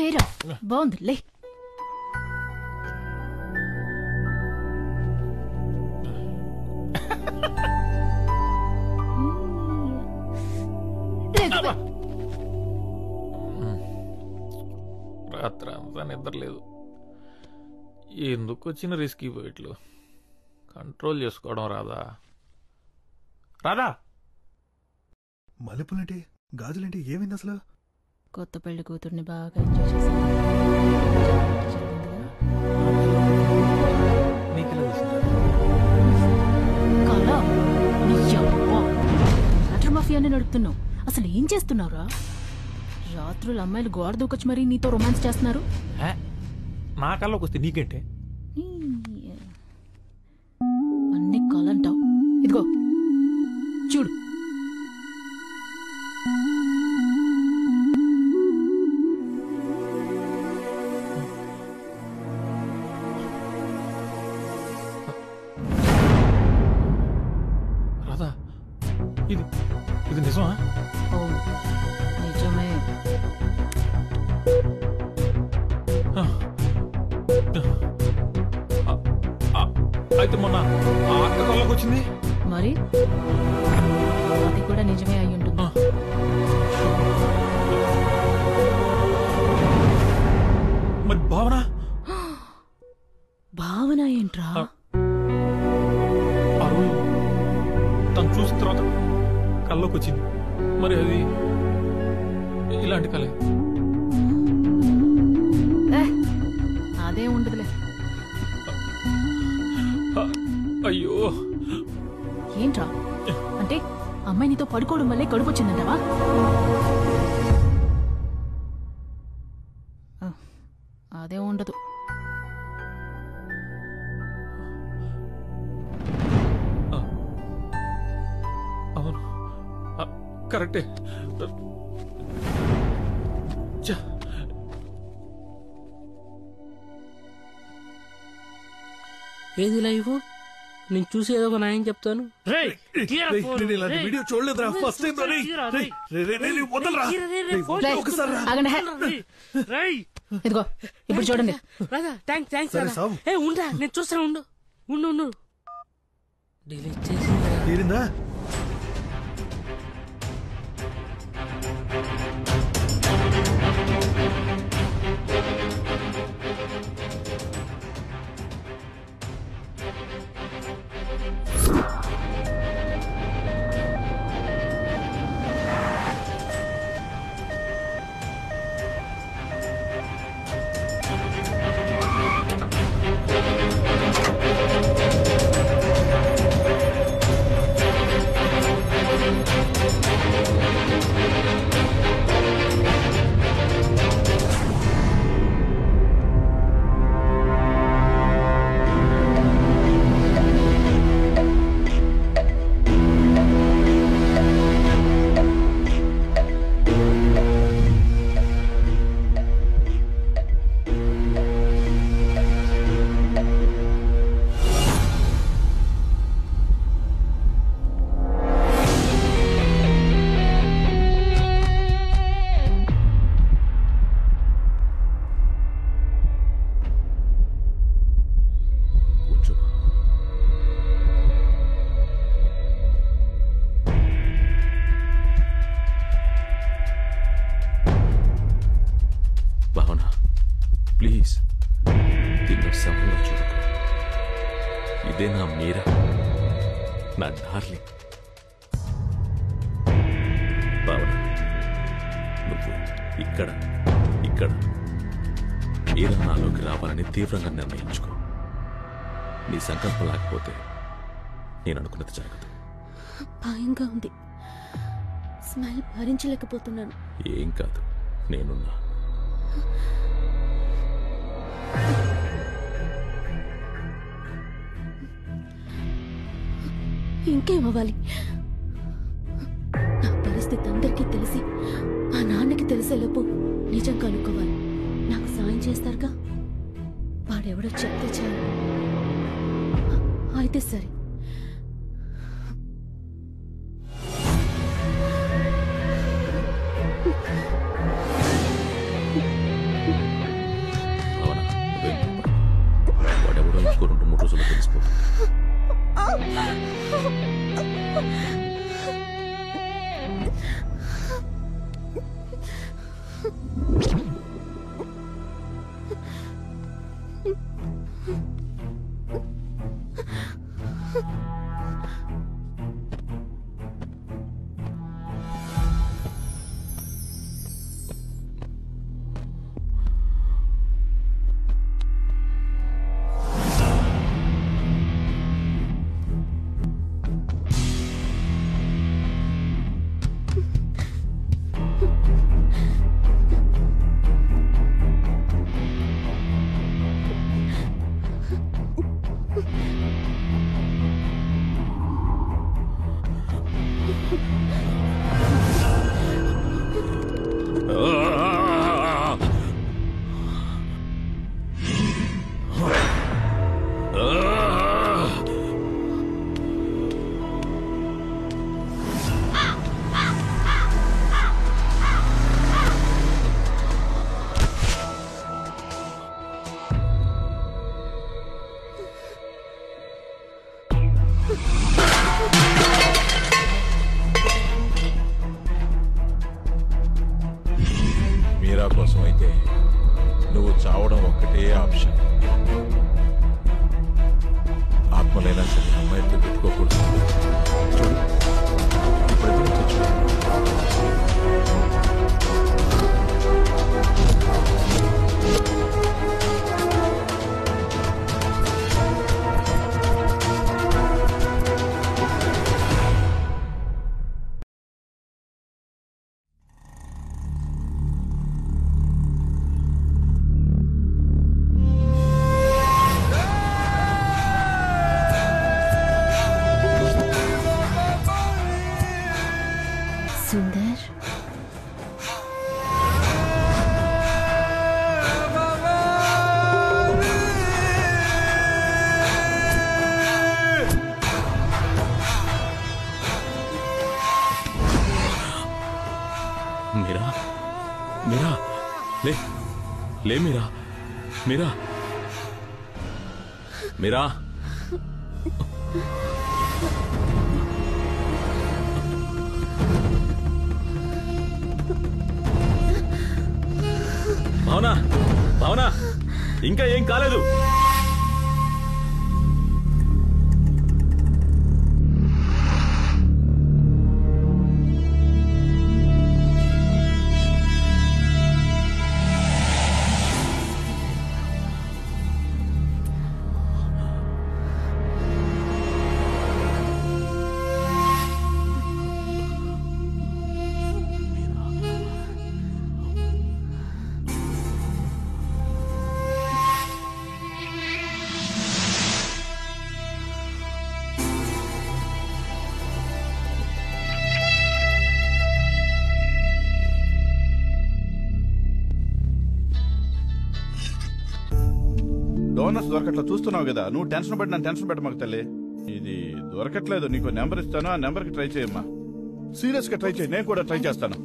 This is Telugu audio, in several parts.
లేరా బాగుంది లే. రాత్రి అంతా నిద్రలేదు. ఎందుకు వచ్చిన రిస్కీ పోయిట్లు కంట్రోల్ చేసుకోవడం రాదా? మల్లెపూలంటే గాజులంటే ఏమైంది అసలు? కొత్త పెళ్లి కూతుర్ని బాగా ఎంజాయ్ చేశాను. వాటర్ మాఫియాని నడుపుతున్నావు. అసలు ఏం చేస్తున్నావురా? రాత్రులు అమ్మాయిలు గోడ దూకొచ్చి మరీ నీతో రొమాన్స్ చేస్తున్నారు. నా కల్లోకి వస్తే నీకేంటే? అన్ని కాలంటావు. ఇదిగో చూడు. రాధా, ఇది నిజమా? నిజమే. అయితే మొన్న ఆ అక్క కళ్ళకి వచ్చింది మరి, అది కూడా నిజమే అయి ఉంటుంది. మరి భావన భావన ఏంట్రా? ఆ రోజు తను చూసిన తర్వాత కళ్ళకి వచ్చింది. మరి అది ఇలాంటి కళ? అదే ఉండదులే. అయ్యో, ఏంట్రా అంటే అమ్మాయి నీతో పడుకోవడం వల్లే కడుపు వచ్చిందంటావా? అదే ఉండదు. అవును, కరెక్టే. ఏది లైఫ్? నేను చూసి ఏదో ఒక న్యాయం చెప్తాను. వీడియో చూడలేదురా, ఫస్ట్ టైం. ఇదిగో ఇప్పుడు చూడండి. ఉండా, నేను చూస్తాను. ఉండు ఉండు ఉండు. డిలీట్ చేసిందా? ప్లీజ్ దీన్ని శవంలో చూడకు. ఇదే నా మీరా, నా డార్లింగ్. భావన, నువ్వు ఇక్కడ ఇక్కడ మీరా నాలోకి రావాలని తీవ్రంగా నిర్ణయించుకో. నీ సంకల్పం లేకపోతే నేను అనుకున్నది జరగదు. భయంగా ఉంది, స్మైల్ భరించలేకపోతున్నాను. ఏం కాదు, నేనున్నా. ఇంకేమవ్వాలి? నా పరిస్థితి అందరికీ తెలిసి మా నాన్నకి తెలిసేలోపు నిజం కనుక్కోవాలి. నాకు సాయం చేస్తారుగా? వాడెవడో చెప్తే చాలు. అయితే సరే. రోజుల్లో తెలిసిపోతుంది. మీరా కోసం అయితే నువ్వు చావడం ఒక్కటే ఆప్షన్. ఆత్మలైనా సరే అమ్మాయితో పెట్టుకోకూడదు. చూడు ఇప్పుడు తెచ్చుకో. సుందర్, మీరా మీరా లే లే మీరా మీరా మీరా భావనా భావనా ఇంకా ఏం కాలేదు. డోనర్స్ దొరకట్లా చూస్తున్నావు కదా, నువ్వు టెన్షన్ పడి నన్ను టెన్షన్ పెట్టమాకు తల్లి. ఇది దొరకట్లేదు, నీకు నెంబర్ ఇస్తాను, ఆ నెంబర్కి ట్రై చేయమ్మా. సీరియస్ గా ట్రై చేయి, నేను కూడా ట్రై చేస్తాను.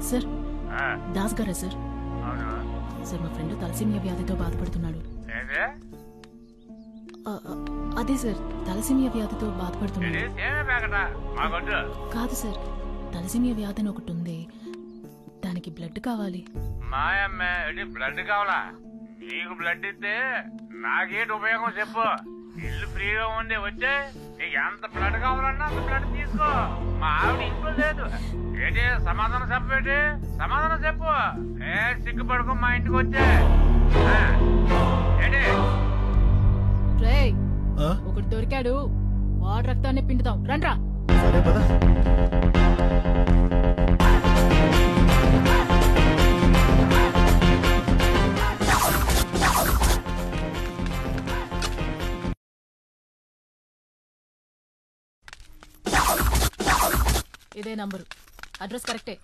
సార్ దాస్ గారా సార్? సార్ మా ఫ్రెండ్ తలసేమియా వ్యాధితో బాధపడుతున్నాడు. అదే సార్, తలసేమియా వ్యాధితో బాధపడుతున్నాడు. కాదు సార్, తలసేమియా వ్యాధి అని ఒకటి ఉంది, దానికి బ్లడ్ కావాలి. బ్లడ్ కావాలా? నీకు బ్లడ్ ఇస్తే నాకేంటి ఉపయోగం చెప్పు. ఇల్లు ఫ్రీగా ఉంది, వచ్చే నీకు ఎంత బ్లడ్ కావాలన్నా అంత బ్లడ్ తీసుకో. మా ఆవిడ ఇంట్లో లేదు. ఏంటి సమాధానం చెప్పేటి? సమాధానం చెప్పు. ఏ సిగ్గుపడుకో, మా ఇంటికి వచ్చే. ఏంటి ఒకటి దొరికాడు, వాడు రక్తాన్ని పిండుతాం, రండ్రా. సరే పద. ఇదే నంబరు, అడ్రస్ కరెక్టే.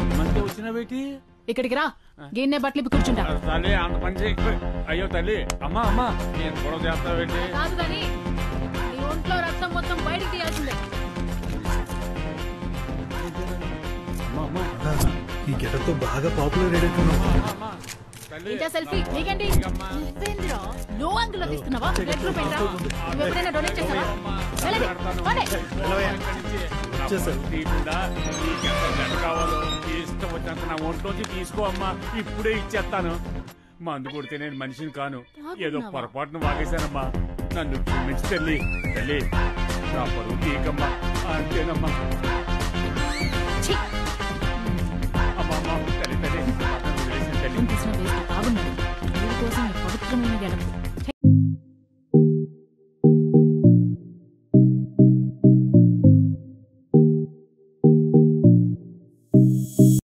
ఎంతమంది వచ్చినా పెట్టి ఇక్కడికి రా, గిన్నె బట్టలు కూర్చుంటా. తల్లి అంత పని చేయి. అయ్యో తల్లి, అమ్మా అమ్మా నేను గొడవ చేస్తావేంటి? కాదు కానీ నీ ఒంట్లో రక్తం మొత్తం బయటికి తీయాల్సిందే. ఈ గెటప్ తో బాగా పాపులర్ అయ్యేట్టున్నావు. ఏంటా సెల్ఫీ? నీకేంటి? నువ్వేంద్రా లో యాంగిల్ లో తీస్తున్నావా? రెడ్ రూప్ ఏంట్రా? నువ్వు ఎప్పుడైనా డొనేట్ చేసావా? వెళ్ళండి, పోండి. కావాలో ఇష్టం వచ్చినంత నా ఒంట్లోంచి తీసుకో అమ్మా, ఇప్పుడే ఇచ్చేస్తాను. మందు కొడితే నేను మనిషిని కాను, ఏదో పొరపాటును వాగేశానమ్మా, నన్ను క్షమించి తల్లి. తల్లి నా పరువు తీకమ్మా, అంతేనమ్మా.